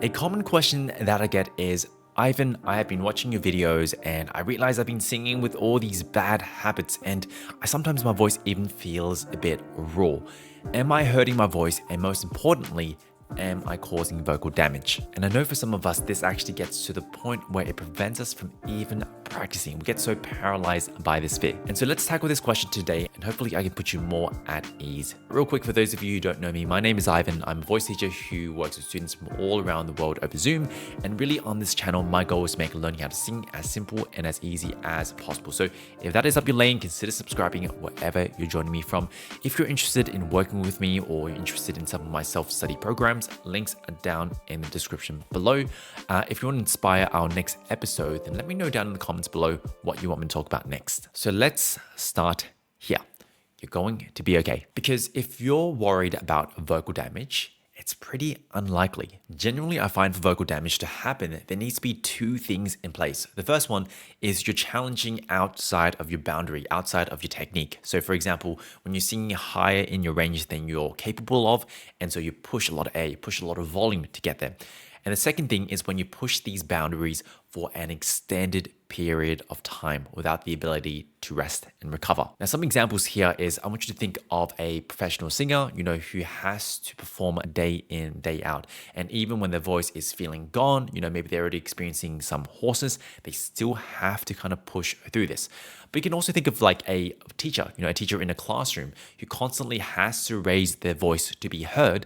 A common question that I get is, Ivan, I have been watching your videos and I realize I've been singing with all these bad habits and sometimes my voice even feels a bit raw. Am I hurting my voice? And most importantly, am I causing vocal damage? And I know for some of us, this actually gets to the point where it prevents us from even practicing. We get so paralyzed by this fear. And so let's tackle this question today and hopefully I can put you more at ease. Real quick, for those of you who don't know me, my name is Ivan. I'm a voice teacher who works with students from all around the world over Zoom. And really on this channel, my goal is to make learning how to sing as simple and as easy as possible. So if that is up your lane, consider subscribing wherever you're joining me from. If you're interested in working with me or you're interested in some of my self-study programs, links are down in the description below. If you want to inspire our next episode, then let me know down in the comments below what you want me to talk about next. So let's start here. You're going to be okay. Because if you're worried about vocal damage, it's pretty unlikely. Generally, I find for vocal damage to happen, there needs to be two things in place. The first one is you're challenging outside of your boundary, outside of your technique. So for example, when you're singing higher in your range than you're capable of, and so you push a lot of air, you push a lot of volume to get there. And the second thing is when you push these boundaries for an extended period of time without the ability to rest and recover. Now, some examples here is I want you to think of a professional singer, who has to perform day in, day out. And even when their voice is feeling gone, maybe they're already experiencing some hoarseness, they still have to kind of push through this. But you can also think of like a teacher, a teacher in a classroom who constantly has to raise their voice to be heard.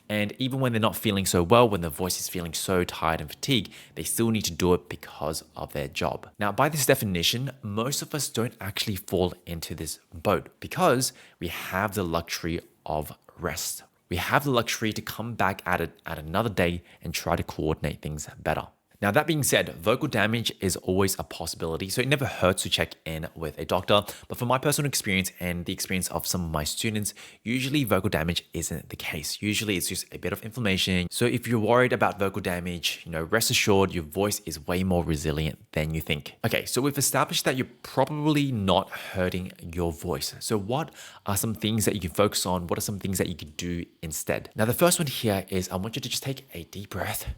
And even when they're not feeling so well, when their voice is feeling so tired and fatigued, they still need to do it because of their job. Now, by this definition, most of us don't actually fall into this boat because we have the luxury of rest. We have the luxury to come back at it at another day and try to coordinate things better. Now, that being said, vocal damage is always a possibility, so it never hurts to check in with a doctor. But from my personal experience and the experience of some of my students, usually vocal damage isn't the case. Usually it's just a bit of inflammation. So if you're worried about vocal damage, rest assured your voice is way more resilient than you think. Okay, so we've established that you're probably not hurting your voice. So what are some things that you can focus on? What are some things that you can do instead? Now, the first one here is I want you to just take a deep breath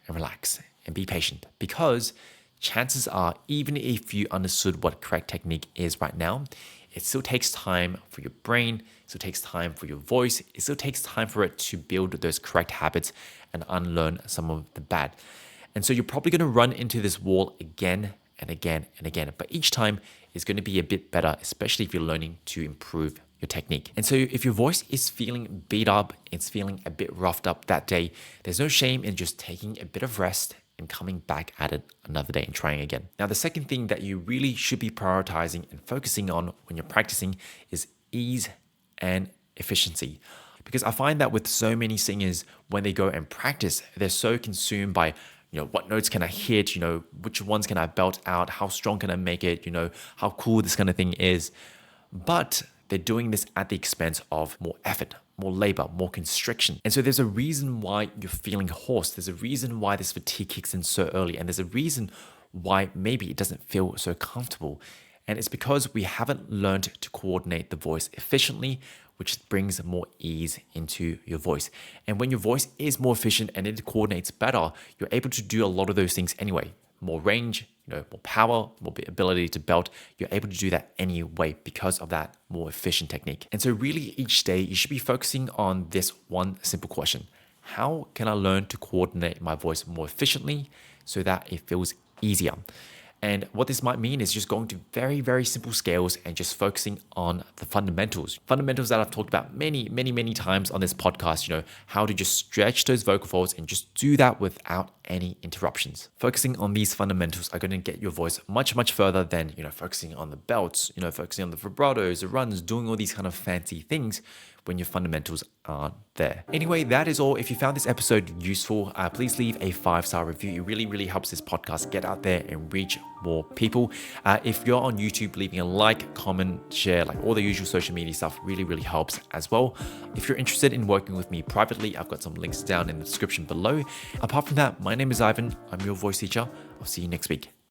and relax and be patient, because chances are, even if you understood what correct technique is right now, it still takes time for your brain, it still takes time for your voice, it still takes time for it to build those correct habits and unlearn some of the bad. And so you're probably going to run into this wall again and again and again, but each time is going to be a bit better, especially if you're learning to improve your technique. And so if your voice is feeling beat up, it's feeling a bit roughed up that day, there's no shame in just taking a bit of rest and coming back at it another day and trying again. Now, the second thing that you really should be prioritizing and focusing on when you're practicing is ease and efficiency. Because I find that with so many singers, when they go and practice, they're so consumed by what notes can I hit, which ones can I belt out, how strong can I make it, how cool this kind of thing is. But they're doing this at the expense of more effort, more labor, more constriction. And so there's a reason why you're feeling hoarse. There's a reason why this fatigue kicks in so early. And there's a reason why maybe it doesn't feel so comfortable. And it's because we haven't learned to coordinate the voice efficiently, which brings more ease into your voice. And when your voice is more efficient and it coordinates better, you're able to do a lot of those things anyway. More range, more power, more ability to belt. You're able to do that anyway because of that more efficient technique. And so really each day you should be focusing on this one simple question. How can I learn to coordinate my voice more efficiently so that it feels easier? And what this might mean is just going to very, very simple scales and just focusing on the fundamentals. Fundamentals that I've talked about many, many, many times on this podcast, how to just stretch those vocal folds and just do that without any interruptions. Focusing on these fundamentals are going to get your voice much, much further than, focusing on the belts, focusing on the vibratos, the runs, doing all these kind of fancy things when your fundamentals aren't there. Anyway, that is all. If you found this episode useful, please leave a 5-star review. It really, really helps this podcast get out there and reach more people. If you're on YouTube, leaving a like, comment, share, like all the usual social media stuff really, really helps as well. If you're interested in working with me privately, I've got some links down in the description below. Apart from that, my name is Ivan. I'm your voice teacher. I'll see you next week.